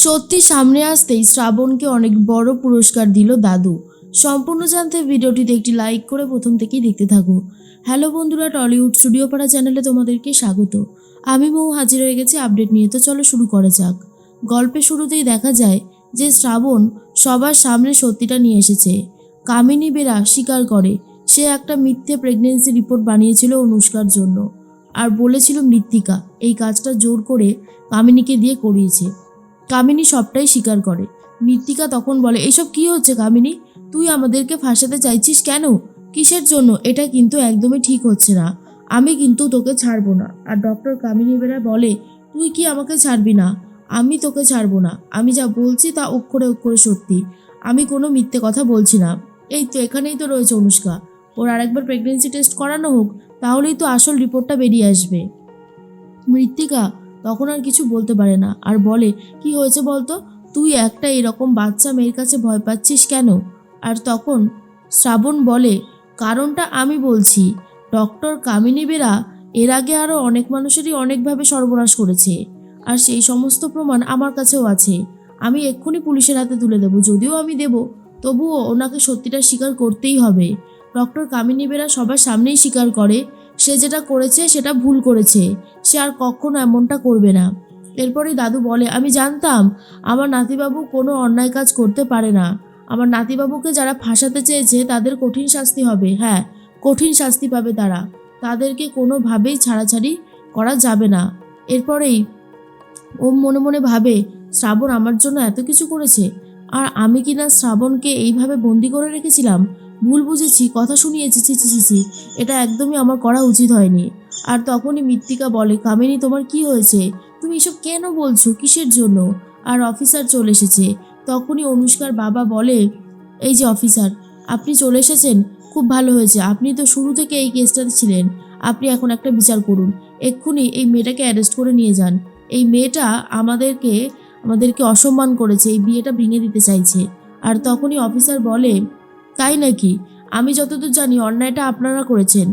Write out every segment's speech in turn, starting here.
সত্যি সামনে আসতেই শ্রাবণকে অনেক বড় পুরস্কার দিল দাদু। সম্পূর্ণ জানতে ভিডিওটিতে একটি লাইক করে প্রথম থেকেই দেখতে থাকো। হ্যালো বন্ধুরা, টলিউড স্টুডিও পাড়া চ্যানেলে তোমাদেরকে স্বাগত। আমি মৌ হাজির হয়ে গেছি আপডেট নিয়ে। তো চলো শুরু করা যাক। গল্পের শুরুতেই দেখা যায় যে শ্রাবণ সবার সামনে সত্যিটা নিয়ে এসেছে। কামিনী বেরা স্বীকার করে সে একটা মিথ্যে প্রেগনেন্সি রিপোর্ট বানিয়েছিল অনুষ্কার জন্য, আর বলেছিল মৃত্তিকা এই কাজটা জোর করে কামিনীকে দিয়ে করিয়েছে। কামিনী সবটাই স্বীকার করে। মৃত্তিকা তখন বলে, এইসব কি হচ্ছে কামিনী? তুই আমাদেরকে ফাঁসাতে চাইছিস কেন? কিসের জন্য? এটা কিন্তু একদমই ঠিক হচ্ছে না। আমি কিন্তু তোকে ছাড়বো না। আর ডক্টর কামিনী বেরা বলে, তুই কি আমাকে ছাড়বি না? আমি তোকে ছাড়বো না। আমি যা বলছি তা অক্ষরে অক্ষরে সত্যি। আমি কোনো মিথ্যে কথা বলছি না। এই তো এখানেই তো রয়েছে অনুষ্কা। ওর আরেকবার প্রেগনেন্সি টেস্ট করানো হোক, তাহলেই তো আসল রিপোর্টটা বেরিয়ে আসবে। মৃত্তিকা তখন আর কিছু বলতে পারে না, আর বলে, কি হয়েছে বলতো? তুই একটা এরকম বাচ্চা মেয়ের কাছে ভয় পাচ্ছিস কেন? আর তখন শ্রাবণ বলে, কারণটা আমি বলছি। ডক্টর কামিনী বেরা এর আগে আরও অনেক মানুষেরই অনেকভাবে সর্বনাশ করেছে, আর সেই সমস্ত প্রমাণ আমার কাছেও আছে। আমি এক্ষুনি পুলিশের হাতে তুলে দেব। যদিও আমি দেব, তবুও ওনাকে সত্যিটা স্বীকার করতেই হবে। ডক্টর কামিনী বেরা সবার সামনেই স্বীকার করে সে যেটা করেছে সেটা ভুল করেছে। সে আর কখনো এমনটা করবে না। এরপরেই দাদু বলে, আমি জানতাম আমার নাতিবাবু কোনো অন্যায় কাজ করতে পারে না। আমার নাতিবাবুকে যারা ফাঁসাতে চেয়েছে তাদের কঠিন শাস্তি হবে। হ্যাঁ, কঠিন শাস্তি পাবে তারা। তাদেরকে কোনোভাবেই ছাড়াছাড়ি করা যাবে না। এরপরেই ও মনে মনে ভাবে, শ্রাবণ আমার জন্য এত কিছু করেছে, আর আমি কিনা শ্রাবণকে এইভাবে বন্দি করে রেখেছিলাম। ভুল বুঝেছি, কথা শুনিয়েছি, ছি ছি ছি ছি, এটা একদমই আমার করা উচিত হয়নি। আর তখনই মৃত্তিকা বলে, কামিনী তোমার কি হয়েছে? তুমি এসব কেন বলছো? কিসের জন্য? আর অফিসার চলে এসেছে। তখনই অনুষ্কার বাবা বলে, এই যে অফিসার, আপনি চলে এসেছেন, খুব ভালো হয়েছে। আপনি তো শুরু থেকে এই কেসটাতে ছিলেন। আপনি এখন একটা বিচার করুন। এক্ষুনি এই মেয়েটাকে অ্যারেস্ট করে নিয়ে যান। এই মেয়েটা আমাদেরকে আমাদেরকে অসম্মান করেছে, এই বিয়েটা ভেঙে দিতে চাইছে। আর তখনই অফিসার বলে, তাই নাকি? আমি যতদূর জানি অন্যায়টা আপনারা করেছেন।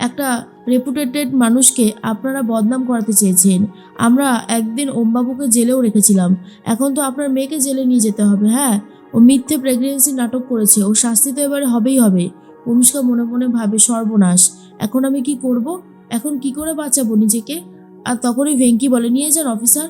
একটা রেপুটেটেড মানুষকে আপনারা বদনাম করাতে চেয়েছেন। আমরা একদিন ওমবাবুকে জেলেও রেখেছিলাম। এখন তো আপনার মেয়েকে জেলে নিয়ে যেতে হবে। হ্যাঁ, ও মিথ্যে প্রেগনেন্সি নাটক করেছে, ও শাস্তি তো এবারে হবেই হবে। অনুষ্কা মনে মনে ভাবে, সর্বনাশ, এখন আমি কি করব? এখন কি করে বাঁচাবো নিজেকে? আর তখনই ভেঙ্কি বলে, নিয়ে যান অফিসার।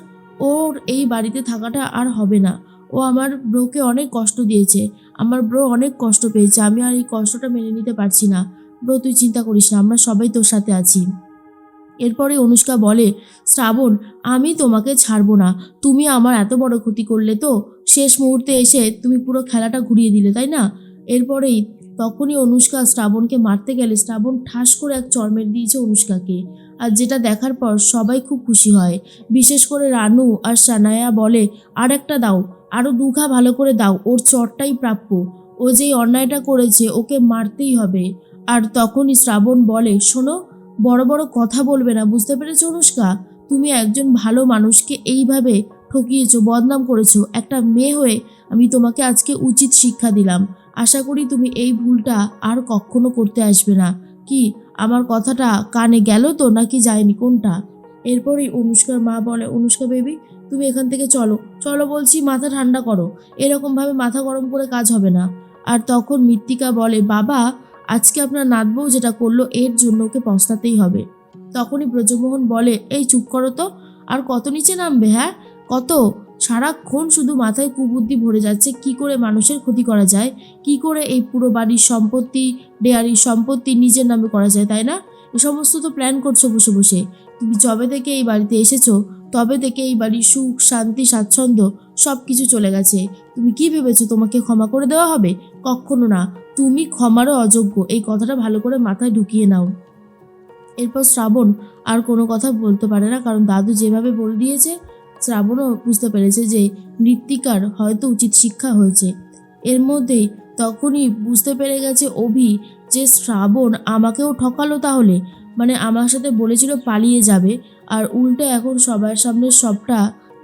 ওর এই বাড়িতে থাকাটা আর হবে না। ও আমার ব্রোকে অনেক কষ্ট দিয়েছে। আমার ব্রো অনেক কষ্ট পেয়েছে। আমি আর এই কষ্টটা মেনে নিতে পারছি না। ব্রো তুই চিন্তা করিস না, আমরা সবাই তোর সাথে আছি। এরপরে অনুষ্কা বলে, শ্রাবণ, আমি তোমাকে ছাড়বো না। তুমি আমার এত বড় ক্ষতি করলে, তো শেষ মুহূর্তে এসে তুমি পুরো খেলাটা ঘুরিয়ে দিলে, তাই না? এরপরেই তখনই অনুষ্কা শ্রাবণকে মারতে গেলে শ্রাবণ ঠাস করে এক চড় মেরে দিয়েছে অনুষ্কাকে। আর যেটা দেখার পর সবাই খুব খুশি হয়। বিশেষ করে রানু আর সানায়া বলে, আর একটা দাও, আরও দুঘা ভালো করে দাও, ওর চড়টাই প্রাপ্য। ও যেই অন্যায়টা করেছে ওকে মারতেই হবে। আর তখনই শ্রাবণ বলে, শোনো, বড় বড় কথা বলবে না, বুঝতে পেরেছো অনুষ্কা? তুমি একজন ভালো মানুষকে এইভাবে ঠকিয়েছো, বদনাম করেছো। একটা মেয়ে হয়ে আমি তোমাকে আজকে উচিত শিক্ষা দিলাম। আশা করি তুমি এই ভুলটা আর কখনো করতে আসবে না। কি আমার কথাটা কানে গেল তো, নাকি যায়নি, কোনটা? এরপরেই অনুষ্কার মা বলে, অনুষ্কা বেবি, তুমি এখান থেকে চলো, চলো বলছি, মাথা ঠান্ডা করো। এরকমভাবে মাথা গরম করে কাজ হবে না। আর তখন মৃত্তিকা বলে, বাবা, আজকে আপনার নাতবউ যেটা করলো এর জন্য ওকে পস্তাতেই হবে। তখনই ব্রজমোহন বলে, এই চুপ করো তো। আর কত নিচে নামবে? হ্যাঁ, কত? সারাক্ষণ শুধু মাথায় কুবুদ্ধি ভরে যাচ্ছে, কি করে মানুষের ক্ষতি করা যায়, কি করে এই পুরো বাড়ির সম্পত্তি, ডেয়ারির সম্পত্তি নিজের নামে করা যায়, তাই না? এ সমস্ত তো প্ল্যান করছো বসে বসে। তুমি যবে থেকে এই বাড়িতে এসেছো তবে থেকে এই বাড়ির সুখ, শান্তি, স্বাচ্ছন্দ্য সব কিছু চলে গেছে। তুমি কি ভেবেছো তোমাকে ক্ষমা করে দেওয়া হবে? কখনো না। তুমি ক্ষমারও অযোগ্য, এই কথাটা ভালো করে মাথায় ঢুকিয়ে নাও। এরপর শ্রাবণ আর কোনো কথা বলতে পারে না, কারণ দাদু যেভাবে বলে দিয়েছে শ্রাবণও বুঝতে পেরেছে যে মৃত্তিকার হয়তো উচিত শিক্ষা হয়েছে। এর মধ্যেই তখনই বুঝতে পেরে গেছে অভি যে শ্রাবণ আমাকেও ঠকালো তাহলে। মানে আমার সাথে বলেছিল পালিয়ে যাবে, আর উল্টে এখন সবার সামনে সবটা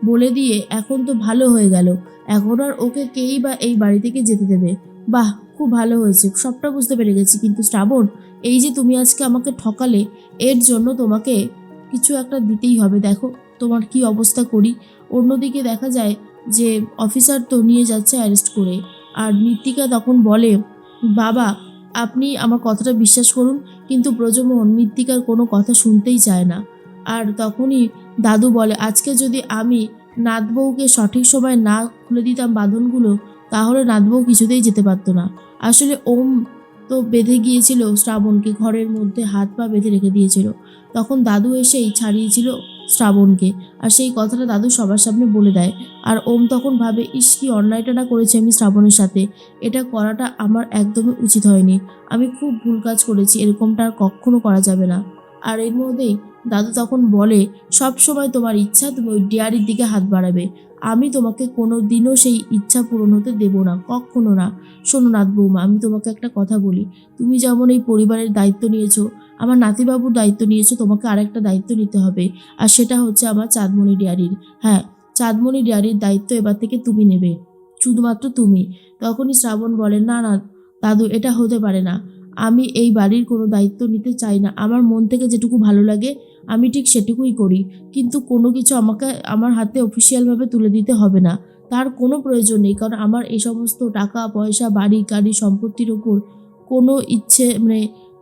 বলে দিয়ে এখন তো ভালো হয়ে গেল। এখন আর ওকে কেই বা এই বাড়ি থেকে যেতে দেবে। বাহ, খুব ভালো হয়েছে, সবটা বুঝতে পেরে গেছি। কিন্তু শ্রাবণ, এই যে তুমি আজকে আমাকে ঠকালে, এর জন্য তোমাকে কিছু একটা দিতেই হবে। দেখো তোমার কি অবস্থা করি। অন্যদিকে দেখা যায় যে অফিসার তো নিয়ে যাচ্ছে অ্যারেস্ট করে। আর মৃত্তিকা তখন বলে, বাবা আপনি আমার কথাটা বিশ্বাস করুন। কিন্তু ব্রজমোহন মৃত্তিকার কোনো কথা শুনতেই চায় না। আর তখনই দাদু বলে, আজকে যদি আমি নাতবউকে সঠিক সময় না খুলে দিতাম বাঁধনগুলো, তাহলে নাতবউ কিছুতেই যেতে পারতো না। আসলে ওম তো বেঁধে গিয়েছিল শ্রাবণকে, ঘরের মধ্যে হাত পা বেঁধে রেখে দিয়েছিল। তখন দাদু এসেই ছাড়িয়েছিল শ্রাবণকে। আর সেই কথাটা দাদু সবার সামনে বলে দেয়। আর ওম তখন ভাবে, ইস কি অন্যায়টা না করেছি আমি শ্রাবণের সাথে, এটা করাটা আমার একদমই উচিত হয়নি, আমি খুব ভুল কাজ করেছি, এরকমটা আর কখনো করা যাবে না। আর এর মধ্যেই দাদু তখন বলে, সব সময় তোমার ইচ্ছা তুমি ওই ডেয়ারির দিকে হাত বাড়াবে, আমি তোমাকে কোনো দিনও সেই ইচ্ছা পূরণ হতে দেবো না, কখনো না। শোনো নাথ বৌমা, আমি তোমাকে একটা কথা বলি, তুমি যেমন এই পরিবারের দায়িত্ব নিয়েছো, আমার নাতিবাবুর দায়িত্ব নিয়েছো, তোমাকে আরেকটা দায়িত্ব নিতে হবে। আর সেটা হচ্ছে আমার চাঁদমণি ডেয়ারির। হ্যাঁ, চাঁদমণি ডেয়ারির দায়িত্ব এবার থেকে তুমি নেবে, শুধুমাত্র তুমি। তখনই শ্রাবণ বলে, না না দাদু, এটা হতে পারে না, আমি এই বাড়ির কোনো দায়িত্ব নিতে চাই না, আমার মন থেকে যেটুকু ভালো লাগে আমি ঠিক সেটুকুই করি, কিন্তু কোনো কিছু আমাকে আমার হাতে অফিসিয়ালভাবে তুলে দিতে হবে না, তার কোনো প্রয়োজন নেই। কারণ আমার এই সমস্ত টাকা পয়সা বাড়ি গাড়ি সম্পত্তির ওপর কোনো ইচ্ছে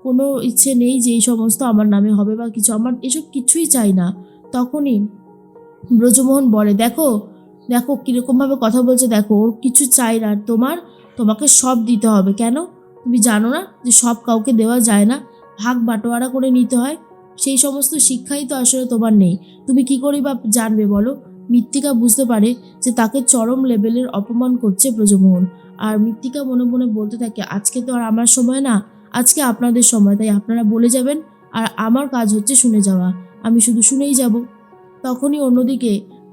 কোনো ইচ্ছে নেই যে এই সমস্ত আমার নামে হবে বা কিছু, আমার এসব কিছুই চাই না। তখনই ব্রজমোহন বলে, দেখো দেখো কীরকমভাবে কথা বলছে, দেখো ওর কিছু চাই না, তোমাকে সব দিতে হবে। কেন, তুমি জানো না যে সব কাউকে দেওয়া যায় না, ভাগ বাটোয়ারা করে নিতে হয়? সেই সমস্ত শিক্ষাই তো আসলে তোমার নেই, তুমি কি করে বা জানবে বলো? মৃত্তিকা বুঝতে পারে যে তাকে চরম লেভেলের অপমান করছে ব্রজমোহন। আর মৃত্তিকা মনে মনে বলতে থাকে, আজকে তো আর আমার সময় না, আজকে আপনাদের সময়, তাই আপনারা বলে যাবেন আর আমার কাজ হচ্ছে শুনে যাওয়া, আমি শুধু শুনেই যাব। তখনই অন্যদিকে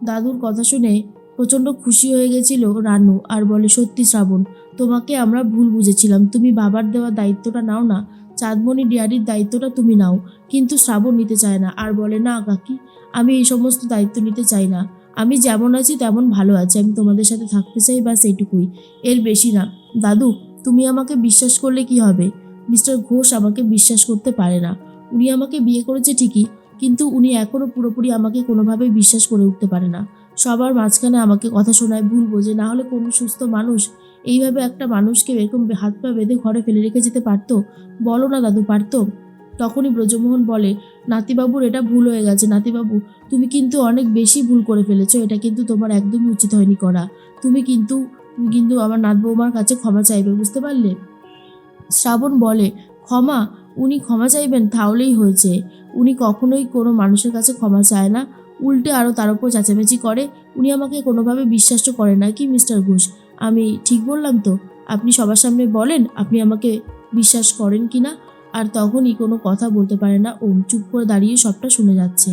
দাদুর কথা শুনে প্রচণ্ড খুশি হয়ে গেছিল রানু, আর বলে, সত্যি শ্রাবণ, তোমাকে আমরা ভুল বুঝেছিলাম, তুমি বাবার দেওয়া দায়িত্বটা নাও না, চাঁদমণি ডেয়ারির দায়িত্বটা তুমি নাও। কিন্তু শ্রাবণ নিতে চায় না, আর বলে, না কাকি, আমি এই সমস্ত দায়িত্ব নিতে চাই না, আমি যেমন আছি তেমন ভালো আছি, আমি তোমাদের সাথে থাকতে চাই, ব্যাস এইটুকুই, এর বেশি না। দাদু, তুমি আমাকে বিশ্বাস করলে কি হবে, মিস্টার ঘোষ আমাকে বিশ্বাস করতে পারে না, উনি আমাকে বিয়ে করেছে ঠিকই, কিন্তু উনি এখনও পুরোপুরি আমাকে কোনোভাবেই বিশ্বাস করে উঠতে পারে না, সবার মাঝখানে আমাকে কথা শোনায়, ভুল বোঝে। না হলে কোনো সুস্থ মানুষ এইভাবে একটা মানুষকে এরকম হাত পা বেঁধে ঘরে ফেলে রেখে যেতে পারতো? বলো না দাদু, পারতো? তখনই ব্রজমোহন বলে, নাতিবাবুর এটা ভুল হয়ে গেছে, নাতিবাবু তুমি কিন্তু অনেক বেশি ভুল করে ফেলেছো, এটা কিন্তু তোমার একদমই উচিত হয়নি করা, তুমি কিন্তু আমার নাত বৌমার কাছে ক্ষমা চাইবে, বুঝতে পারলে? শ্রাবণ বলে, ক্ষমা? উনি ক্ষমা চাইবেন তাহলেই হয়েছে, উনি কখনোই কোনো মানুষের কাছে ক্ষমা চায় না, উল্টে আরও তার উপর চেঁচামেচি করে, উনি আমাকে কোনোভাবে বিশ্বাসও করে না, কি মিস্টার ঘোষ, আমি ঠিক বললাম তো? আপনি সবার সামনে বলেন আপনি আমাকে বিশ্বাস করেন কি না। আর তখনই কোনো কথা বলতে পারে না, চুপ করে দাঁড়িয়ে সবটা শুনে যাচ্ছে।